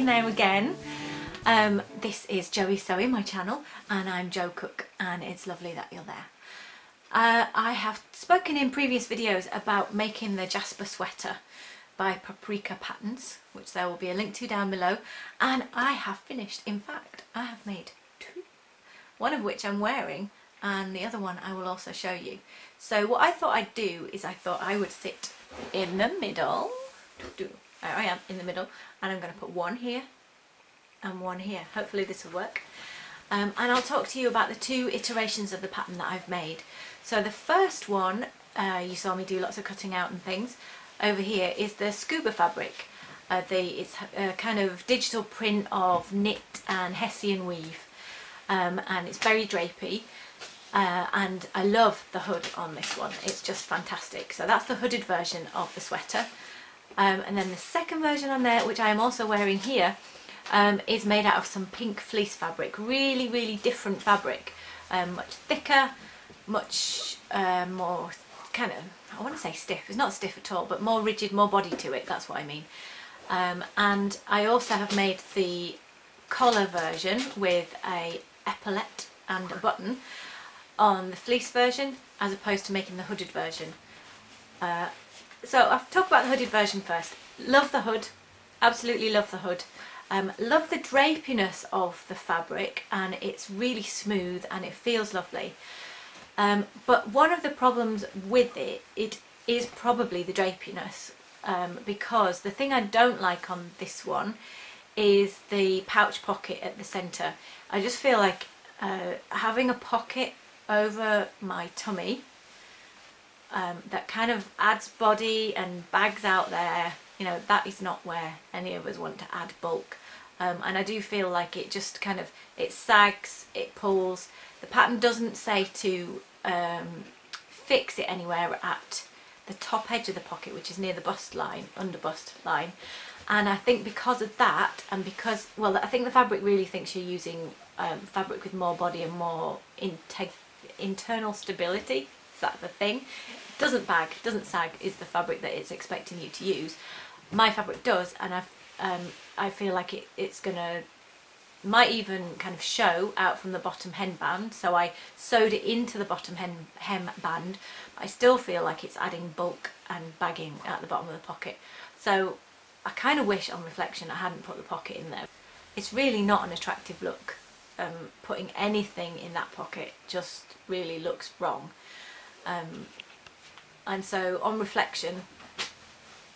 in there again. This is Joey Sewy, my channel, and I'm Jo Cook, and it's lovely that you're there. I have spoken in previous videos about making the Jasper Sweater by Paprika Patterns, which there will be a link to down below, and I have finished. In fact, I have made two, one of which I'm wearing and the other one I will also show you. So what I thought I'd do is I thought I would sit in the middle. There I am in the middle, and I'm going to put one here and one here. Hopefully this will work. And I'll talk to you about the two iterations of the pattern that I've made. So the first one, you saw me do lots of cutting out and things. Over here is the Scuba fabric. It's a kind of digital print of knit and Hessian weave, and it's very drapey. And I love the hood on this one. It's just fantastic. So that's the hooded version of the sweater. And then the second version on there, which I am also wearing here, is made out of some pink fleece fabric. Really, really different fabric. Much thicker, much more kind of, I want to say stiff. It's not stiff at all, but more rigid, more body to it. That's what I mean. And I also have made the collar version with a epaulette and a button on the fleece version, as opposed to making the hooded version. So I'll talk about the hooded version first. Love the hood, absolutely love the hood. Love the drapiness of the fabric, and it's really smooth and it feels lovely. But one of the problems with it is probably the drapiness, because the thing I don't like on this one is the pouch pocket at the centre. I just feel like having a pocket over my tummy that kind of adds body and bags out there, you know, that is not where any of us want to add bulk. And I do feel like it just kind of, it sags, it pulls. The pattern doesn't say to fix it anywhere at the top edge of the pocket, which is near the bust line, under bust line. And I think because of that, and because, well, I think the fabric really thinks you're using fabric with more body and more internal stability. Is that the thing? It doesn't bag, doesn't sag, is the fabric that it's expecting you to use. My fabric does, and I feel like it's gonna, might even kind of show out from the bottom hem band. So I sewed it into the bottom hem band, but I still feel like it's adding bulk and bagging at the bottom of the pocket. So I kind of wish on reflection I hadn't put the pocket in there. It's really not an attractive look. Putting anything in that pocket just really looks wrong. And so on reflection,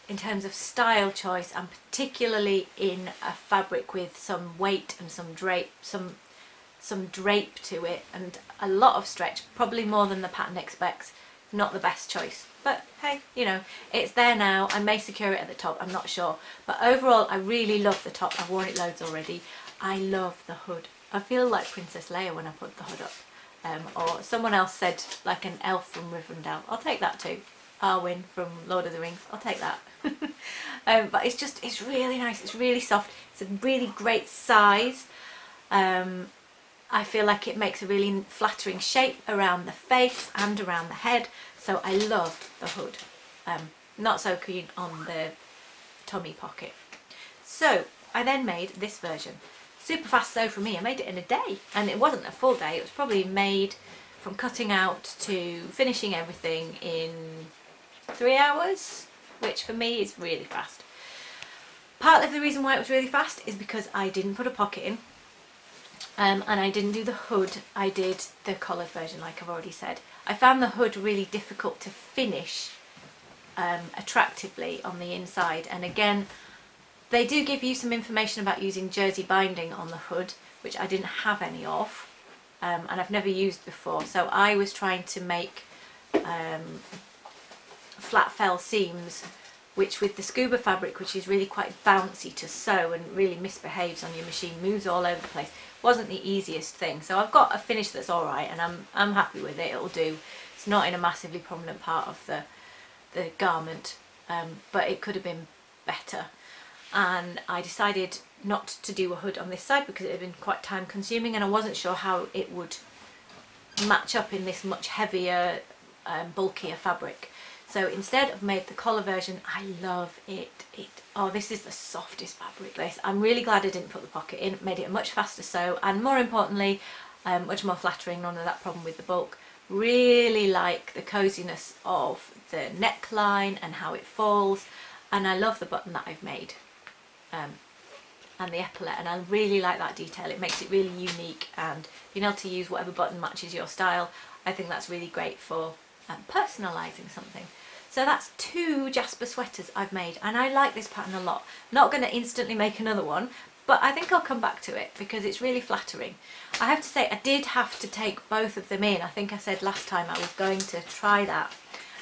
in terms of style choice, and particularly in a fabric with some weight and some drape to it, and a lot of stretch, probably more than the pattern expects, not the best choice. But hey, you know, it's there now. I may secure it at the top, I'm not sure. But overall, I really love the top. I've worn it loads already. I love the hood. I feel like Princess Leia when I put the hood up. Or someone else said like an elf from Rivendell. I'll take that too. Arwen from Lord of the Rings. I'll take that. But it's really nice. It's really soft. It's a really great size. I feel like it makes a really flattering shape around the face and around the head. So I love the hood. Not so keen on the tummy pocket. So I then made this version. Super fast sew for me. I made it in a day, and it wasn't a full day. It was probably made from cutting out to finishing everything in 3 hours, which for me is really fast. Part of the reason why it was really fast is because I didn't put a pocket in, and I didn't do the hood. I did the collared version, like I've already said. I found the hood really difficult to finish attractively on the inside, and again, they do give you some information about using jersey binding on the hood, which I didn't have any of, and I've never used before. So I was trying to make flat fell seams, which with the Scuba fabric, which is really quite bouncy to sew and really misbehaves on your machine, moves all over the place, wasn't the easiest thing. So I've got a finish that's alright, and I'm happy with it. It'll do. It's not in a massively prominent part of the garment, but it could have been better. And I decided not to do a hood on this side because it had been quite time consuming, and I wasn't sure how it would match up in this much heavier, bulkier fabric. So instead I've made the collar version. I love it. Oh, this is the softest fabric. I'm really glad I didn't put the pocket in. It made it a much faster sew, and more importantly, much more flattering. None of that problem with the bulk. Really like the coziness of the neckline and how it falls, and I love the button that I've made. And the epaulette, and I really like that detail. It makes it really unique, and being able to use whatever button matches your style, I think that's really great for personalising something. So that's 2 Jasper sweaters I've made, and I like this pattern a lot. Not going to instantly make another one, but I think I'll come back to it because it's really flattering. I have to say, I did have to take both of them in. I think I said last time I was going to try that,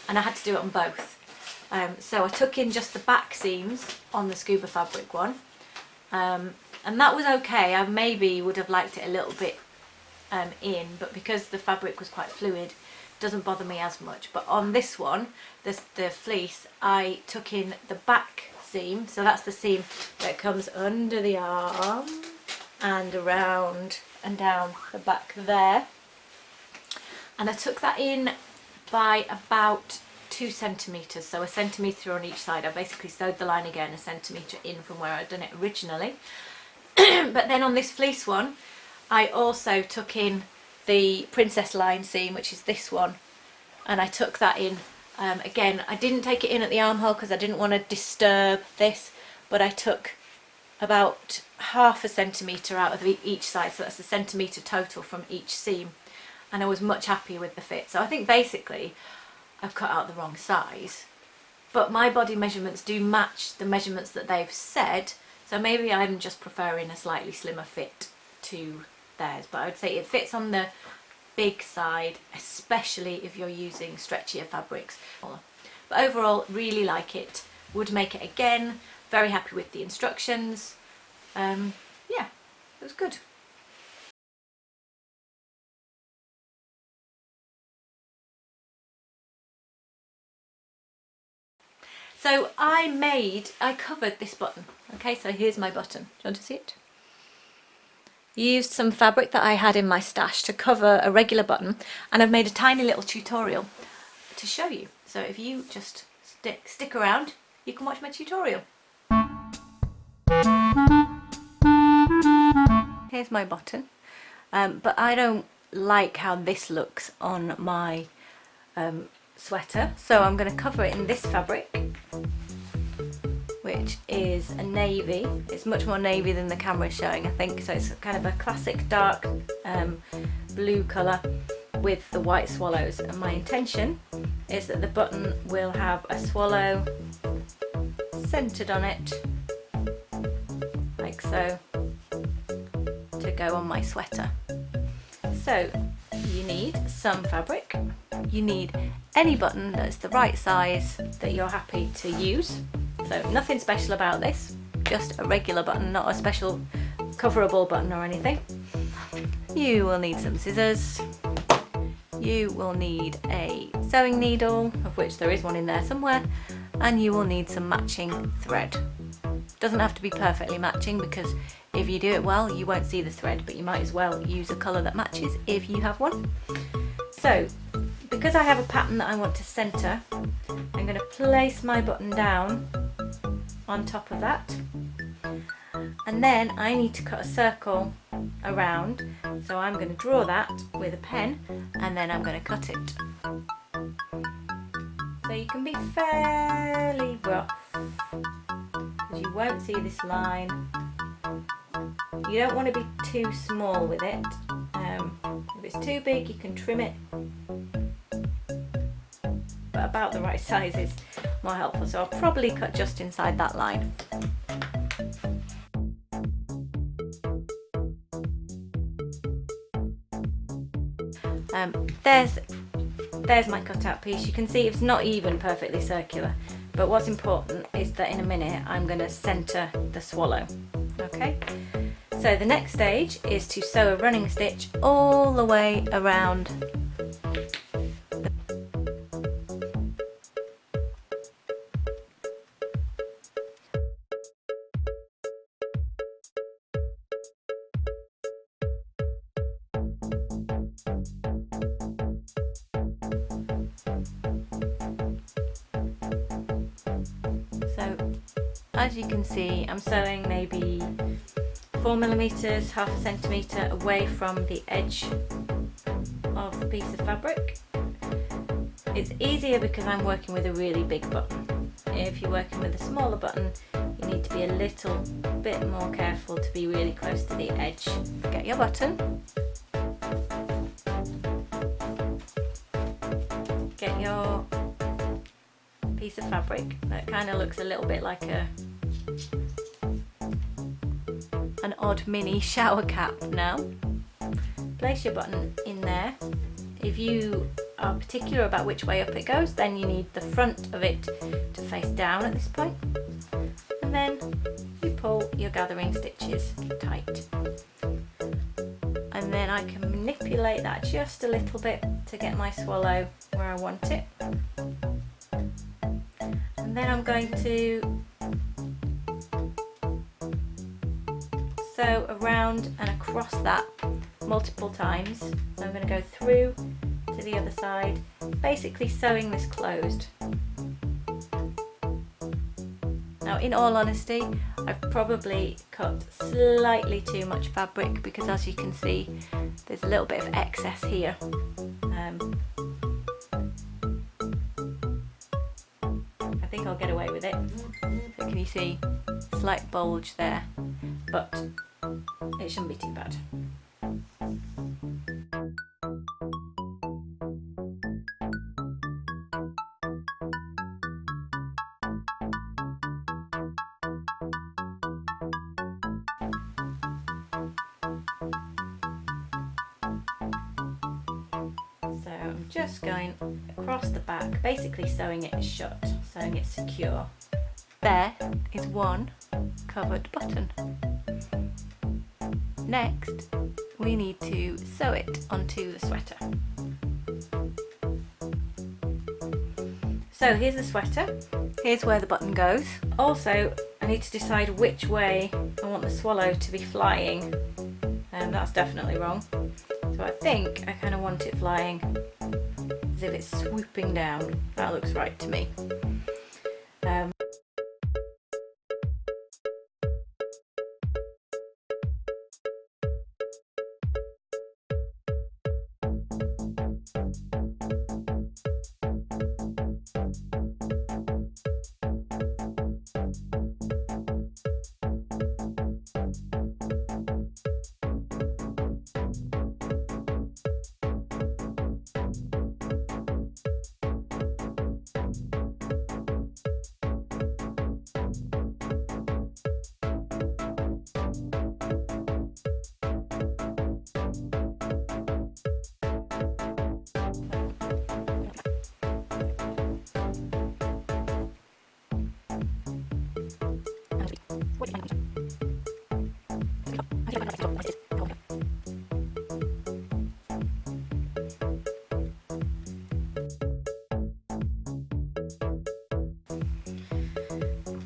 and I had to do it on both. So I took in just the back seams on the Scuba fabric one. And that was okay. I maybe would have liked it a little bit in, but because the fabric was quite fluid, it doesn't bother me as much. But on this one, the fleece, I took in the back seam, so that's the seam that comes under the arm and around and down the back there, and I took that in by about 2 centimetres, so 1 centimetre on each side. I basically sewed the line again 1 centimetre in from where I'd done it originally. But then on this fleece one, I also took in the princess line seam, which is this one, and I took that in. Again, I didn't take it in at the armhole because I didn't want to disturb this, but I took about 1/2 centimetre out of each side, so that's 1 centimetre total from each seam, and I was much happier with the fit. So I think basically I've cut out the wrong size, but my body measurements do match the measurements that they've said, so maybe I'm just preferring a slightly slimmer fit to theirs, but I would say it fits on the big side, especially if you're using stretchier fabrics. But overall, really like it, would make it again, very happy with the instructions. Yeah, it was good. So I covered this button. Okay, so here's my button. Do you want to see it? Used some fabric that I had in my stash to cover a regular button, and I've made a tiny little tutorial to show you. So if you just stick around, you can watch my tutorial. Here's my button, but I don't like how this looks on my sweater, so I'm going to cover it in this fabric, which is a navy. It's much more navy than the camera is showing, I think, so it's kind of a classic dark blue colour with the white swallows, and my intention is that the button will have a swallow centred on it, like so, to go on my sweater. So you need some fabric, you need any button that's the right size that you're happy to use, so nothing special about this, just a regular button, not a special coverable button or anything. You will need some scissors, you will need a sewing needle, of which there is one in there somewhere, and you will need some matching thread. Doesn't have to be perfectly matching, because if you do it well you won't see the thread, but you might as well use a colour that matches if you have one. So because I have a pattern that I want to centre, I'm going to place my button down on top of that, and then I need to cut a circle around, so I'm going to draw that with a pen and then I'm going to cut it. So you can be fairly rough because you won't see this line. You don't want to be too small with it. If it's too big you can trim it, but about the right size is more helpful, so I'll probably cut just inside that line. There's my cutout piece. You can see it's not even perfectly circular, but what's important is that in a minute I'm going to centre the swallow. Okay, so the next stage is to sew a running stitch all the way around . as you can see, I'm sewing maybe 4mm, half a centimetre away from the edge of the piece of fabric. It's easier because I'm working with a really big button. If you're working with a smaller button, you need to be a little bit more careful to be really close to the edge. Get your button, get your piece of fabric that kind of looks a little bit like an odd mini shower cap now. Place your button in there. If you are particular about which way up it goes, then you need the front of it to face down at this point. And then you pull your gathering stitches tight. And then I can manipulate that just a little bit to get my swallow where I want it. And then I'm going to sew around and across that multiple times. So I'm going to go through to the other side, basically sewing this closed. Now, in all honesty, I've probably cut slightly too much fabric because, as you can see, there's a little bit of excess here. I think I'll get away with it. So can you see, slight bulge there, but it shouldn't be too bad. I'm just going across the back, basically sewing it shut, sewing it secure. There is one covered button. Next, we need to sew it onto the sweater. So here's the sweater, here's where the button goes. Also, I need to decide which way I want the swallow to be flying, and that's definitely wrong. So I think I kind of want it flying as if it's swooping down. That looks right to me.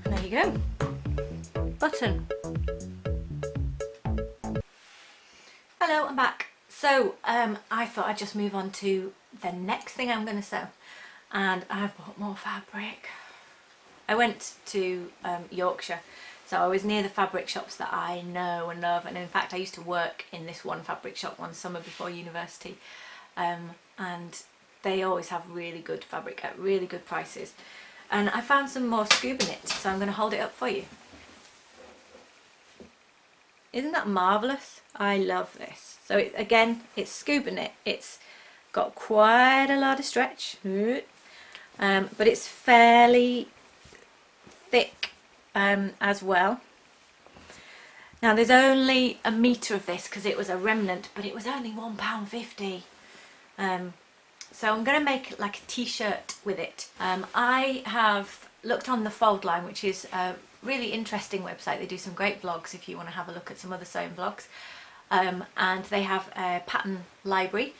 There you go, button. Hello, I'm back. So I thought I'd just move on to the next thing I'm going to sew, and I've bought more fabric. I went to Yorkshire, so I was near the fabric shops that I know and love, and in fact I used to work in this one fabric shop one summer before university, and they always have really good fabric at really good prices. And I found some more scuba knit, so I'm going to hold it up for you. Isn't that marvellous? I love this. So again, it's scuba knit. It's got quite a lot of stretch, but it's fairly thick as well. Now there's only a metre of this because it was a remnant, but it was only £1.50. So I'm going to make like a t-shirt with it. I have looked on the Fold line, which is a really interesting website. They do some great vlogs if you want to have a look at some other sewing vlogs. And they have a pattern library.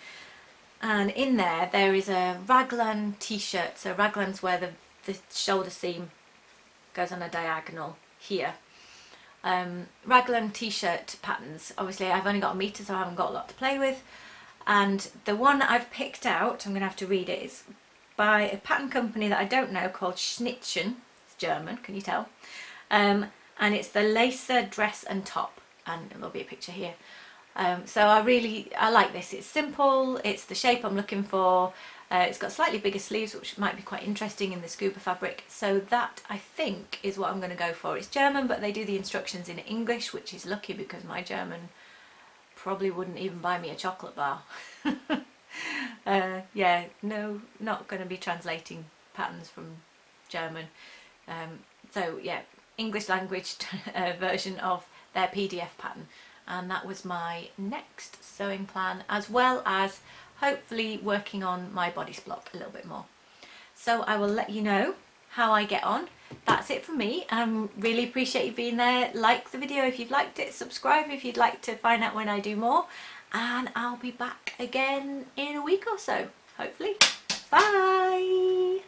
And in there is a raglan t-shirt. So raglan's where the shoulder seam goes on a diagonal here. Raglan t-shirt patterns. Obviously I've only got a metre, so I haven't got a lot to play with. And the one that I've picked out, I'm going to have to read it, is by a pattern company that I don't know called Schnittchen. It's German, can you tell? and it's the lacer dress and top, and there'll be a picture here. So I like this. It's simple, it's the shape I'm looking for. It's got slightly bigger sleeves, which might be quite interesting in the Scuba fabric. So that, I think, is what I'm going to go for. It's German, but they do the instructions in English, which is lucky because my German probably wouldn't even buy me a chocolate bar. Yeah, no, not going to be translating patterns from German. So yeah, English language version of their PDF pattern. And that was my next sewing plan, as well as hopefully working on my bodice block a little bit more. So I will let you know how I get on. That's it from me. Really appreciate you being there. Like the video if you've liked it, subscribe if you'd like to find out when I do more, and I'll be back again in a week or so, hopefully. Bye!